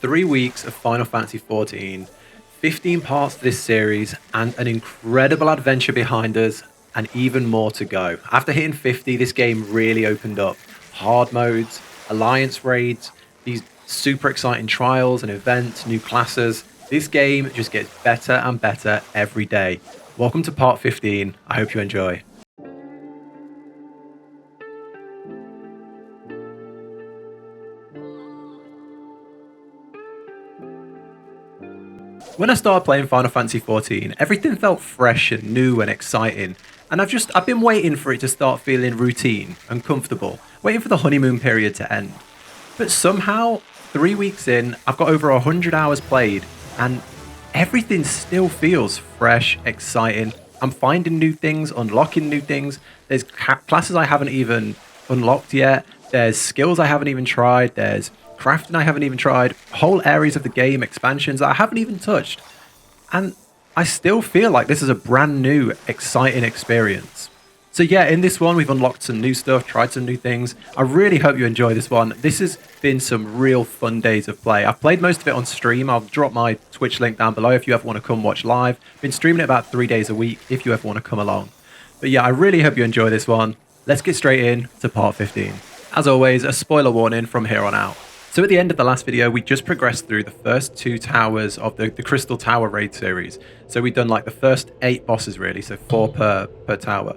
3 weeks of Final Fantasy XIV, 15 parts to this series, and an incredible adventure behind us, and even more to go. After hitting 50, this game really opened up. Hard modes, alliance raids, these super exciting trials and events, new classes. This game just gets better and better every day. Welcome to part 15. I hope you enjoy. When I started playing Final Fantasy XIV, everything felt fresh and new and exciting, and I've been waiting for it to start feeling routine and comfortable, waiting for the honeymoon period to end. But somehow, 3 weeks in, I've got over 100 hours played, and everything still feels fresh, exciting. I'm finding new things, unlocking new things. There's classes I haven't even unlocked yet. There's skills I haven't even tried. There's crafting I haven't even tried, whole areas of the game, expansions that I haven't even touched. And I still feel like this is a brand new, exciting experience. So yeah, in this one, we've unlocked some new stuff, tried some new things. I really hope you enjoy this one. This has been some real fun days of play. I've played most of it on stream. I'll drop my Twitch link down below if you ever want to come watch live. Been streaming it about 3 days a week if you ever want to come along. But yeah, I really hope you enjoy this one. Let's get straight in to part 15. As always, a spoiler warning from here on out. So at the end of the last video, we just progressed through the first 2 towers of the Crystal Tower raid series. So we've done like the first 8 bosses really, so 4 per tower.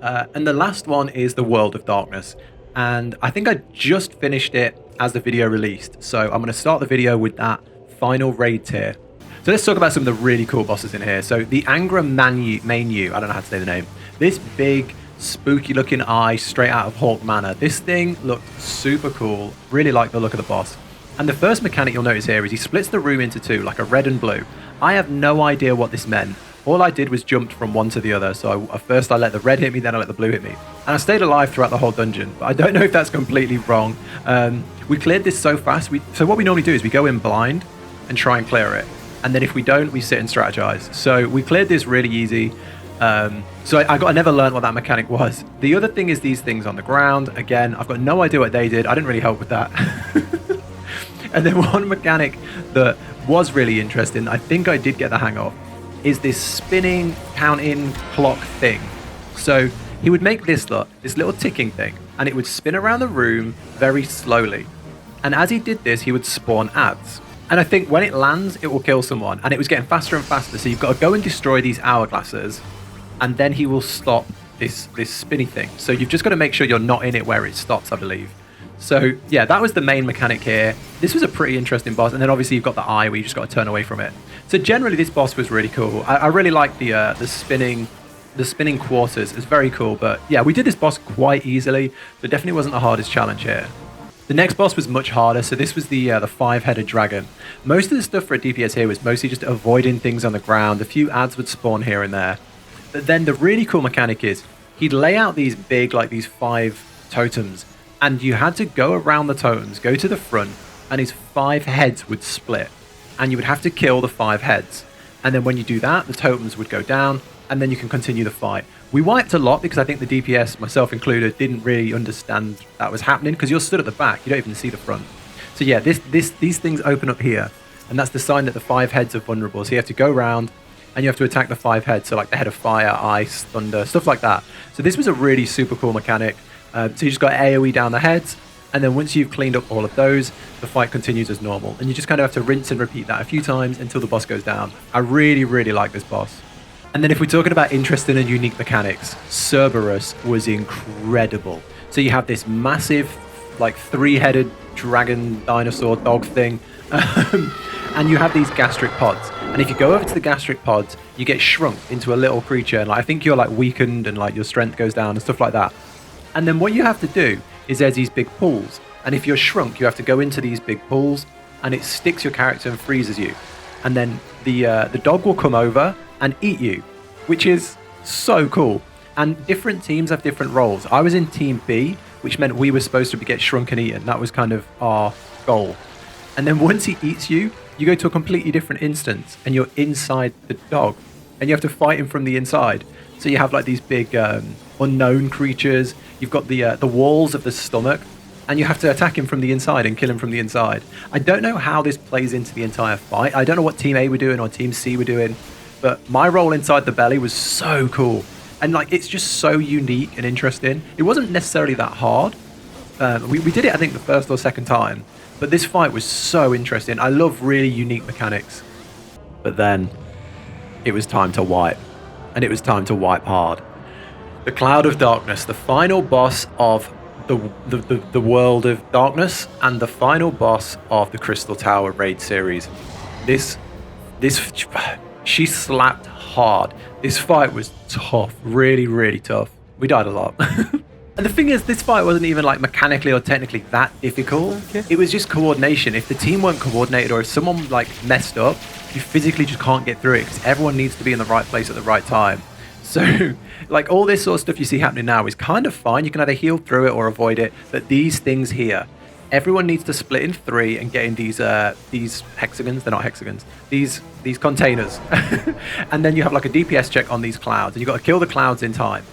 And the last one is the World of Darkness. And I think I just finished it as the video released. So I'm going to start the video with that final raid tier. So let's talk about some of the really cool bosses in here. So the Angra Mainyu, I don't know how to say the name. This big, spooky looking eye straight out of Hawk Manor. This thing looked super cool. Really like the look of the boss. And the first mechanic you'll notice here is he splits the room into 2, like a red and blue. I have no idea what this meant. All I did was jumped from one to the other. So first I let the red hit me, then I let the blue hit me. And I stayed alive throughout the whole dungeon. But I don't know if that's completely wrong. We cleared this so fast. So what we normally do is we go in blind and try and clear it. And then if we don't, we sit and strategize. So we cleared this really easy. So I never learned what that mechanic was. The other thing is these things on the ground. Again, I've got no idea what they did. I didn't really help with that. And then one mechanic that was really interesting, I think I did get the hang of, is this spinning counting clock thing. So he would make this little ticking thing, and it would spin around the room very slowly. And as he did this, he would spawn ads. And I think when it lands, it will kill someone. And it was getting faster and faster. So you've got to go and destroy these hourglasses, and then he will stop this spinny thing. So you've just got to make sure you're not in it where it stops, I believe. So yeah, that was the main mechanic here. This was a pretty interesting boss. And then obviously you've got the eye where you just got to turn away from it. So generally this boss was really cool. I really like the spinning quarters. It's very cool. But yeah, we did this boss quite easily. So it definitely wasn't the hardest challenge here. The next boss was much harder. So this was the 5-headed dragon. Most of the stuff for a DPS here was mostly just avoiding things on the ground. A few ads would spawn here and there. But then the really cool mechanic is he'd lay out these big, like these 5 totems, and you had to go around the totems, go to the front, and his 5 heads would split, and you would have to kill the 5 heads. And then when you do that, the totems would go down, and then you can continue the fight. We wiped a lot because I think the DPS, myself included, didn't really understand that was happening because you're stood at the back, you don't even see the front. So yeah, these things open up here, and that's the sign that the 5 heads are vulnerable. So you have to go around, and you have to attack the 5 heads, so like the head of fire, ice, thunder, stuff like that. So this was a really super cool mechanic. So you just got AoE down the heads, and then once you've cleaned up all of those, the fight continues as normal. And you just kind of have to rinse and repeat that a few times until the boss goes down. I really, really like this boss. And then if we're talking about interesting and unique mechanics, Cerberus was incredible. So you have this massive, like 3-headed dragon dinosaur dog thing. And you have these gastric pods. And if you go over to the gastric pods, you get shrunk into a little creature. And like, I think you're like weakened and like your strength goes down and stuff like that. And then what you have to do is there's these big pools. And if you're shrunk, you have to go into these big pools and it sticks your character and freezes you. And then the dog will come over and eat you, which is so cool. And different teams have different roles. I was in Team B, which meant we were supposed to get shrunk and eaten. That was kind of our goal. And then once he eats you, you go to a completely different instance and you're inside the dog and you have to fight him from the inside. So you have like these big unknown creatures. You've got the walls of the stomach and you have to attack him from the inside and kill him from the inside. I don't know how this plays into the entire fight. I don't know what Team A were doing or Team C were doing, but my role inside the belly was so cool. And like, it's just so unique and interesting. It wasn't necessarily that hard. We did it, I think, the first or second time, but this fight was so interesting. I love really unique mechanics. But then it was time to wipe, and it was time to wipe hard. The Cloud of Darkness, the final boss of the World of Darkness, and the final boss of the Crystal Tower raid series. She slapped hard. This fight was tough, really, really tough. We died a lot. And the thing is, this fight wasn't even like mechanically or technically that difficult. Okay. It was just coordination. If the team weren't coordinated, or if someone like messed up, you physically just can't get through it, because everyone needs to be in the right place at the right time. So like, all this sort of stuff you see happening now is kind of fine. You can either heal through it or avoid it. But these things here, everyone needs to split in 3 and get in these hexagons. They're not hexagons. These containers. And then you have like a DPS check on these clouds, and you've got to kill the clouds in time.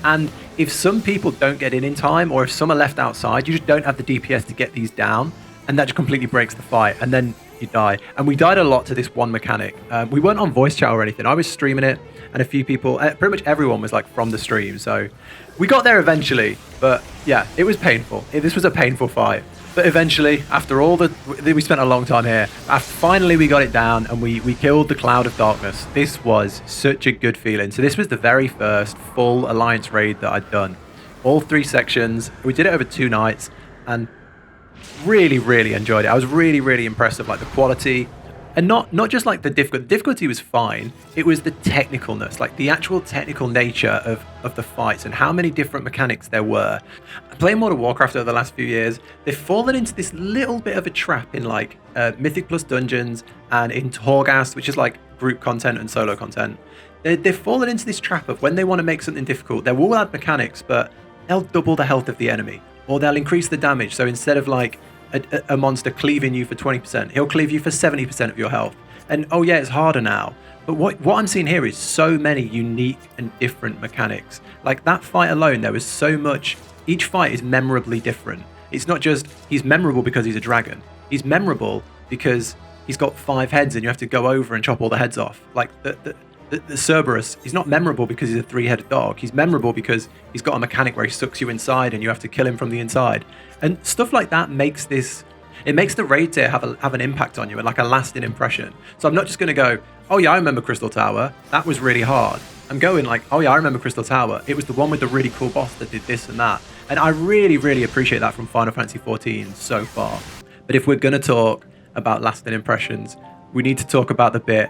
And if some people don't get in time, or if some are left outside, you just don't have the DPS to get these down, and that just completely breaks the fight, and then you die. And we died a lot to this one mechanic. We weren't on voice chat or anything. I was streaming it, and a few people, pretty much everyone was like from the stream, so we got there eventually. But yeah, it was painful. This was a painful fight. But eventually, after all we spent a long time here, finally we got it down, and we killed the Cloud of Darkness. This was such a good feeling. So this was the very first full Alliance raid that I'd done. All 3 sections. We did it over 2 nights, and really, really enjoyed it. I was really, really impressed with like the quality, and not just like the difficulty. The difficulty was fine. It was the technicalness, like the actual technical nature of the fights and how many different mechanics there were. Playing World of Warcraft over the last few years, they've fallen into this little bit of a trap in like Mythic Plus Dungeons and in Torghast, which is like group content and solo content. They've fallen into this trap of when they want to make something difficult, they will add mechanics, but they'll double the health of the enemy, or they'll increase the damage. So instead of like a monster cleaving you for 20%, he'll cleave you for 70% of your health. And oh yeah, it's harder now. But what I'm seeing here is so many unique and different mechanics. Like that fight alone, there was so much. Each fight is memorably different. It's not just he's memorable because he's a dragon. He's memorable because he's got 5 heads and you have to go over and chop all the heads off. Like the Cerberus, he's not memorable because he's a 3-headed dog. He's memorable because he's got a mechanic where he sucks you inside and you have to kill him from the inside. And stuff like that makes this, it makes the raid tier have an impact on you and like a lasting impression. So I'm not just going to go, oh yeah, I remember Crystal Tower. That was really hard. I'm going like, oh yeah, I remember Crystal Tower. It was the one with the really cool boss that did this and that. And I really, really appreciate that from Final Fantasy XIV so far. But if we're going to talk about lasting impressions, we need to talk about the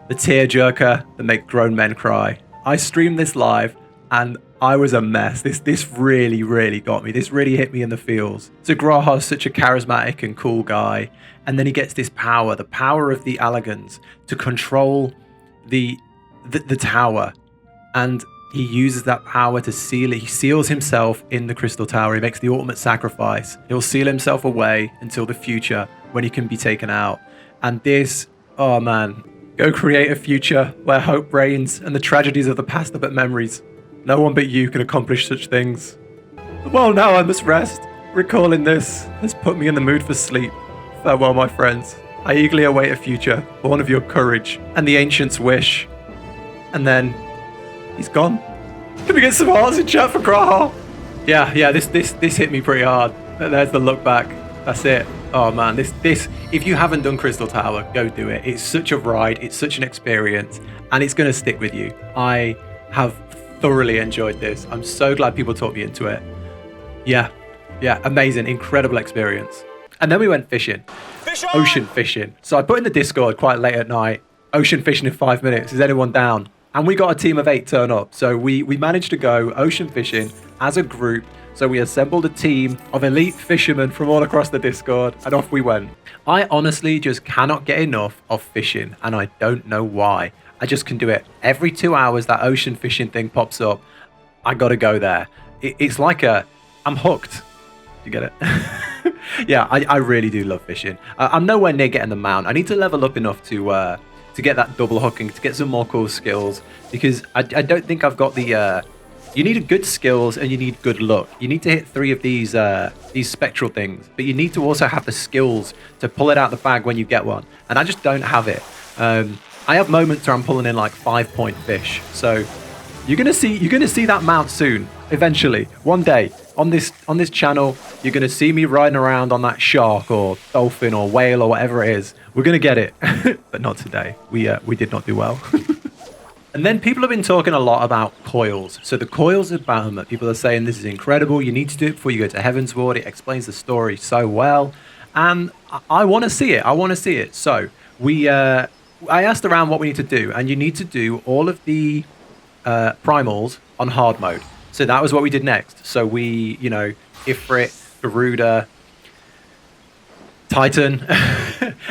tearjerker that make grown men cry. I streamed this live and I was a mess. This really, really got me. This really hit me in the feels. So Graha's such a charismatic and cool guy. And then he gets this power, the power of the Allagans, to control the tower. And he uses that power to seal it. He seals himself in the Crystal Tower. He makes the ultimate sacrifice. He'll seal himself away until the future when he can be taken out. And this, oh man, go create a future where hope reigns and the tragedies of the past are but memories. No one but you can accomplish such things. Well, now I must rest. Recalling this has put me in the mood for sleep. Farewell, my friends. I eagerly await a future born of your courage and the ancient's wish. And then he's gone. Can we get some hearts in chat for Graha? Yeah, this hit me pretty hard. There's the look back. That's it. Oh man, this if you haven't done Crystal Tower, go do it. It's such a ride, it's such an experience, and it's going to stick with you. I have thoroughly enjoyed this. I'm so glad people talked me into it. Yeah, amazing, incredible experience. And then we went fishing. Ocean fishing. So I put in the Discord quite late at night, ocean fishing in 5 minutes. Is anyone down? And we got a team of 8 turn up. So we managed to go ocean fishing as a group. So we assembled a team of elite fishermen from all across the Discord, and off we went. I honestly just cannot get enough of fishing, and I don't know why. I just can do it. Every 2 hours that ocean fishing thing pops up, I gotta go there. It's like I'm hooked. You get it? Yeah, I really do love fishing. I'm nowhere near getting the mount. I need to level up enough to get that double hooking, to get some more cool skills, because I don't think I've got the You need good skills and you need good luck. You need to hit 3 of these spectral things, but you need to also have the skills to pull it out the bag when you get one. And I just don't have it. I have moments where I'm pulling in like 5-point fish. So you're gonna see that mount soon. Eventually, one day on this channel, you're gonna see me riding around on that shark or dolphin or whale or whatever it is. We're gonna get it, but not today. We did not do well. And then people have been talking a lot about coils. So the coils of Bahamut, people are saying this is incredible. You need to do it before you go to Heaven's Ward. It explains the story so well. And I want to see it. I want to see it. So I asked around what we need to do. And you need to do all of the primals on hard mode. So that was what we did next. So we, Ifrit, Garuda, Titan.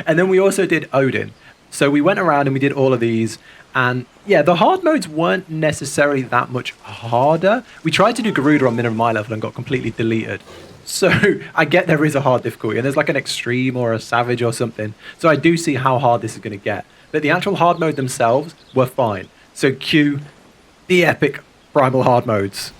And then we also did Odin. So we went around and we did all of these. And yeah, the hard modes weren't necessarily that much harder. We tried to do Garuda on minimum eye level and got completely deleted. So I get there is a hard difficulty and there's like an extreme or a savage or something. So I do see how hard this is going to get. But the actual hard mode themselves were fine. So cue the epic Primal hard modes.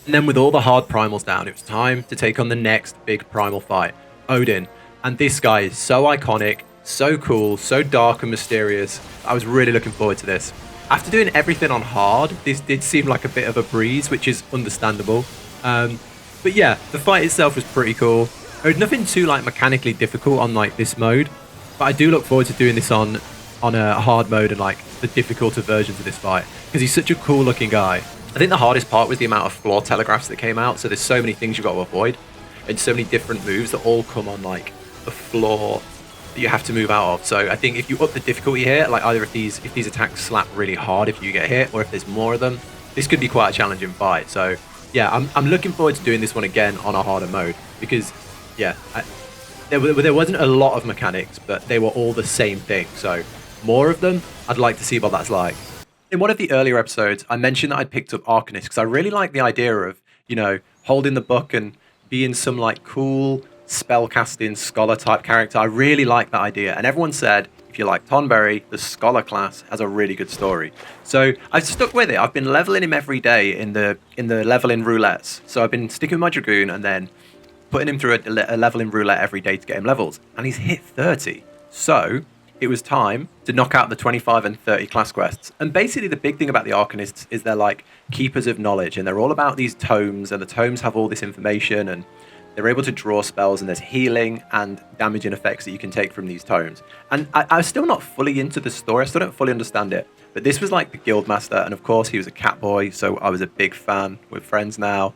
And then with all the hard primals down, it was time to take on the next big primal fight, Odin. And this guy is so iconic, so cool, so dark and mysterious. I was really looking forward to this. After doing everything on hard, this did seem like a bit of a breeze, which is understandable. But yeah, the fight itself was pretty cool. There's nothing too like mechanically difficult on like this mode, but I do look forward to doing this on a hard mode and like the difficulter versions of this fight, because he's such a cool looking guy. I think the hardest part was the amount of floor telegraphs that came out. So there's so many things you've got to avoid and so many different moves that all come on like the floor that you have to move out of. So I think if you up the difficulty here, like either if these attacks slap really hard if you get hit, or if there's more of them, this could be quite a challenging fight. So yeah, I'm looking forward to doing this one again on a harder mode, because yeah, there wasn't a lot of mechanics, but they were all the same thing. So more of them, I'd like to see what that's like. In one of the earlier episodes, I mentioned that I'd picked up Acranist because I really like the idea of, holding the book and being some like cool spellcasting scholar type character. I really like that idea. And everyone said, if you like Tonberry, the scholar class has a really good story. So I've stuck with it. I've been leveling him every day in the leveling roulettes. So I've been sticking with my Dragoon and then putting him through a leveling roulette every day to get him levels. And he's hit 30. So it was time to knock out the 25 and 30 class quests. And basically the big thing about the Arcanists is they're like keepers of knowledge, and they're all about these tomes, and the tomes have all this information, and they're able to draw spells, and there's healing and damaging effects that you can take from these tomes. And I'm still not fully into the story. I still don't fully understand it. But this was like the guild master, and of course he was a cat boy, so I was a big fan. We're friends now.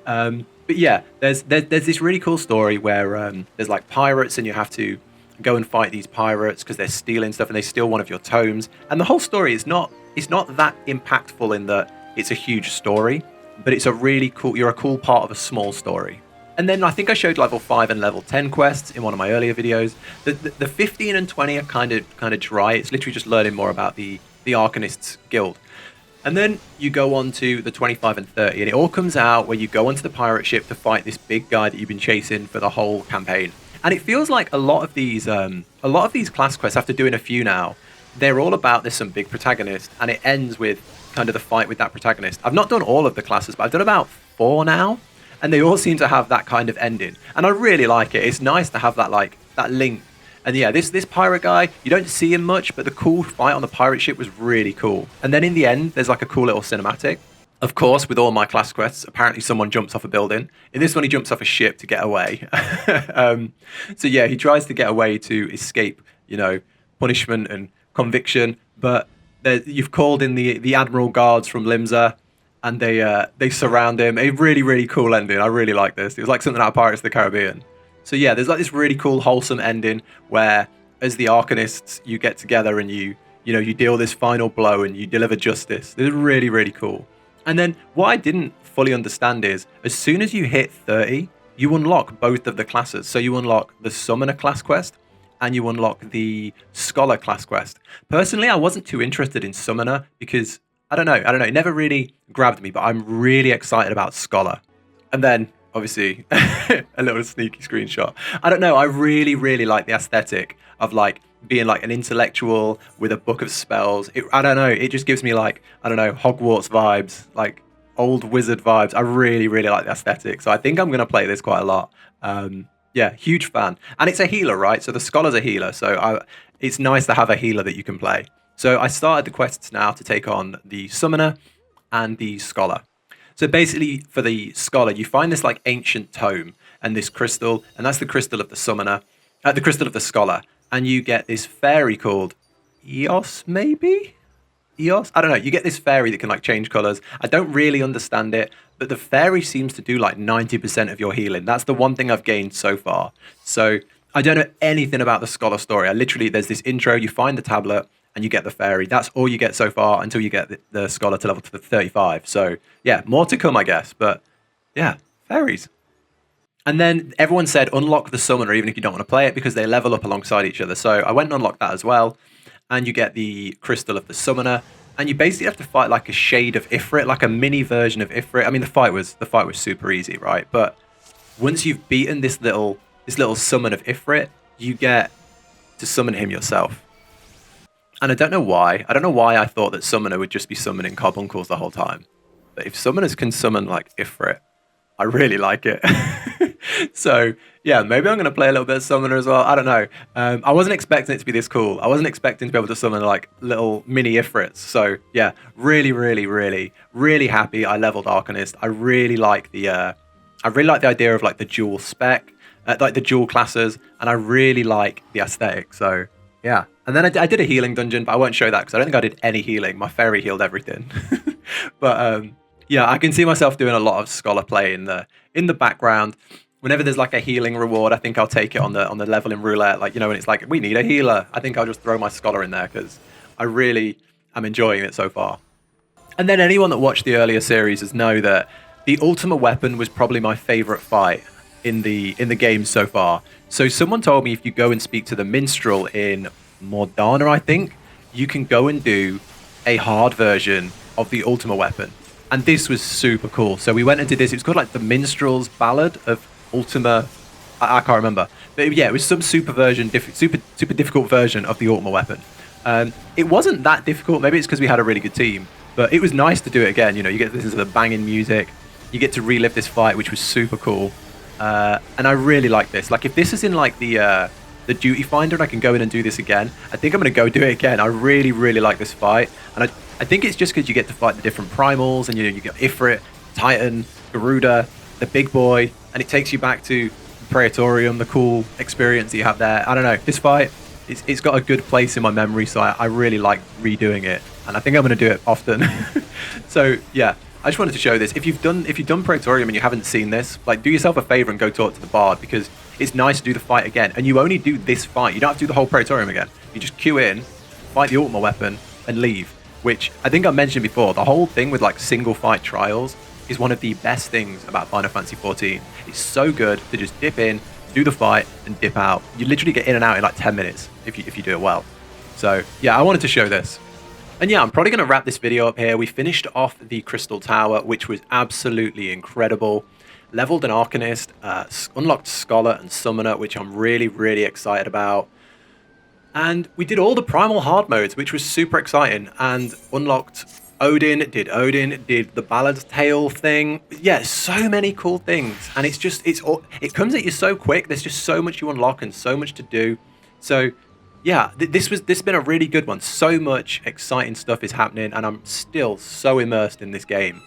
But yeah, there's this really cool story where there's like pirates, and you have to go and fight these pirates because they're stealing stuff, and they steal one of your tomes. And the whole story is not that impactful in that it's a huge story, but it's a really cool, you're a cool part of a small story. And then I think I showed level 5 and level 10 quests in one of my earlier videos. The 15 and 20 are kind of dry. It's literally just learning more about the Arcanists guild. And then you go on to the 25 and 30, and it all comes out where you go onto the pirate ship to fight this big guy that you've been chasing for the whole campaign. And it feels like a lot of these class quests, after doing a few now, they're all about there's some big protagonist, and it ends with kind of the fight with that protagonist. I've not done all of the classes, but I've done about 4 now, and they all seem to have that kind of ending. And I really like it. It's nice to have that that link. And yeah, this pirate guy, you don't see him much, but the cool fight on the pirate ship was really cool. And then in the end, there's like a cool little cinematic. Of course, with all my class quests, apparently someone jumps off a building. In this one, he jumps off a ship to get away. um, so yeah, he tries to get away to escape, punishment and conviction. But you've called in the Admiral guards from Limsa, and they surround him. A really, really cool ending. I really like this. It was like something out of Pirates of the Caribbean. So yeah, there's like this really cool, wholesome ending where, as the Arcanists, you get together and you deal this final blow and you deliver justice. It's really, really cool. And then what I didn't fully understand is, as soon as you hit 30, you unlock both of the classes. So you unlock the Summoner class quest and you unlock the Scholar class quest. Personally, I wasn't too interested in Summoner because, I don't know, it never really grabbed me, but I'm really excited about Scholar. And then, obviously, a little sneaky screenshot. I don't know, I really, really like the aesthetic of like being like an intellectual with a book of spells. I don't know, it just gives me like, I don't know, Hogwarts vibes, like old wizard vibes. I really, really like the aesthetic. So I think I'm going to play this quite a lot. Yeah, huge fan. And it's a healer, right? So the Scholar's a healer. So it's nice to have a healer that you can play. So I started the quests now to take on the Summoner and the Scholar. So basically, for the Scholar, you find this like ancient tome and this crystal, and that's the crystal of the Summoner, the crystal of the Scholar. And you get this fairy called Eos, maybe? Eos? I don't know. You get this fairy that can like change colors. I don't really understand it, but the fairy seems to do like 90% of your healing. That's the one thing I've gained so far. So I don't know anything about the Scholar story. There's this intro, you find the tablet, and you get the fairy. That's all you get so far until you get the Scholar to level 35. So yeah, more to come, I guess. But yeah, fairies. And then everyone said unlock the Summoner even if you don't want to play it because they level up alongside each other. So I went and unlocked that as well. And you get the Crystal of the Summoner. And you basically have to fight like a shade of Ifrit, like a mini version of Ifrit. I mean, the fight was super easy, right? But once you've beaten this little summon of Ifrit, you get to summon him yourself. And I don't know why. I thought that Summoner would just be summoning carbuncles the whole time. But if Summoners can summon like Ifrit, I really like it. So yeah, maybe I'm going to play a little bit of Summoner as well. I don't know. I wasn't expecting it to be this cool. I wasn't expecting to be able to summon like little mini Ifrits. So yeah, really, really, really, really happy I leveled Arcanist. I really like the idea of like the dual spec, like the dual classes, and I really like the aesthetic. So yeah. And then I did a healing dungeon, but I won't show that because I don't think I did any healing. My fairy healed everything. But yeah, I can see myself doing a lot of Scholar play in the background. Whenever there's like a healing reward, I think I'll take it on the leveling roulette. Like, when it's like, we need a healer. I think I'll just throw my Scholar in there because I really am enjoying it so far. And then anyone that watched the earlier series know that the Ultimate Weapon was probably my favorite fight in the game so far. So someone told me if you go and speak to the Minstrel in Mordana, I think, you can go and do a hard version of the Ultimate Weapon. And this was super cool. So we went and did this. It was called like the Minstrels Ballad of Ultima. I can't remember. But yeah, it was some super difficult version of the Ultimate Weapon. It wasn't that difficult. Maybe it's because we had a really good team. But it was nice to do it again. You get to listen to the banging music. You get to relive this fight, which was super cool. And I really like this. Like, if this is in like the Duty Finder and I can go in and do this again, I think I'm going to go do it again. I really, really like this fight. And I think it's just because you get to fight the different Primals, and you get Ifrit, Titan, Garuda, the big boy, and it takes you back to Praetorium, the cool experience that you have there. I don't know, this fight, it's got a good place in my memory, so I really like redoing it, and I think I'm going to do it often. So yeah, I just wanted to show this. If you've done Praetorium and you haven't seen this, like, do yourself a favor and go talk to the Bard, because it's nice to do the fight again, and you only do this fight. You don't have to do the whole Praetorium again. You just queue in, fight the Ultimate Weapon, and leave. Which I think I mentioned before, the whole thing with like single fight trials is one of the best things about Final Fantasy 14. It's so good to just dip in, do the fight, and dip out. You literally get in and out in like 10 minutes if you do it well. So yeah, I wanted to show this. And yeah, I'm probably going to wrap this video up here. We finished off the Crystal Tower, which was absolutely incredible. Leveled an Arcanist, unlocked Scholar and Summoner, which I'm really, really excited about. And we did all the Primal hard modes, which was super exciting, and unlocked Odin, did the Ballad Tale thing. Yeah, so many cool things. And it comes at you so quick. There's just so much you unlock and so much to do. So yeah, this has been a really good one. So much exciting stuff is happening, and I'm still so immersed in this game.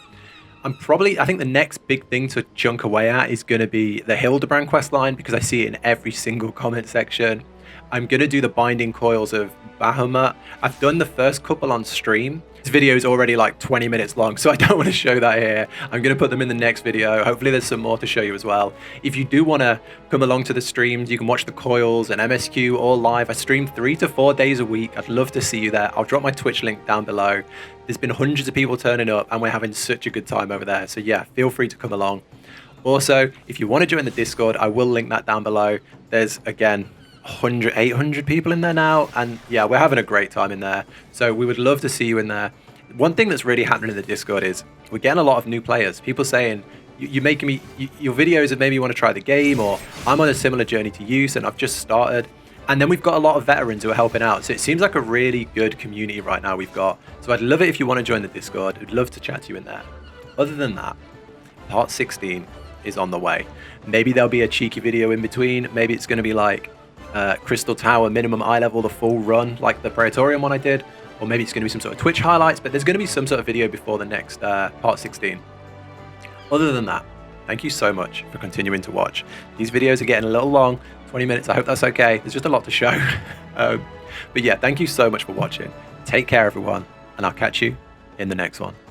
I think the next big thing to chunk away at is going to be the Hildebrand quest line, because I see it in every single comment section. I'm going to do the binding coils of Bahamut. I've done the first couple on stream. This video is already like 20 minutes long, so I don't want to show that here. I'm going to put them in the next video. Hopefully there's some more to show you as well. If you do want to come along to the streams, you can watch the coils and MSQ all live. I stream 3 to 4 days a week. I'd love to see you there. I'll drop my Twitch link down below. There's been hundreds of people turning up, and we're having such a good time over there. So yeah, feel free to come along. Also, if you want to join the Discord, I will link that down below. There's, again, 800 people in there now, and yeah, we're having a great time in there, so we would love to see you in there. One thing that's really happening in the Discord is we're getting a lot of new players. People saying, you're making me, your videos have made me want to try the game, or I'm on a similar journey to you, and I've just started. And then we've got a lot of veterans who are helping out, so it seems like a really good community right now we've got. So I'd love it if you want to join the Discord. I'd love to chat to you in there. Other than that, part 16 is on the way. Maybe there'll be a cheeky video in between. Maybe it's going to be like Crystal Tower minimum iLvl, the full run, like the Praetorian one I did, or maybe it's going to be some sort of Twitch highlights, but there's going to be some sort of video before the next part 16. Other than that, thank you so much for continuing to watch. These videos are getting a little long, 20 minutes, I hope that's okay. There's just a lot to show. But yeah, thank you so much for watching. Take care, everyone, and I'll catch you in the next one.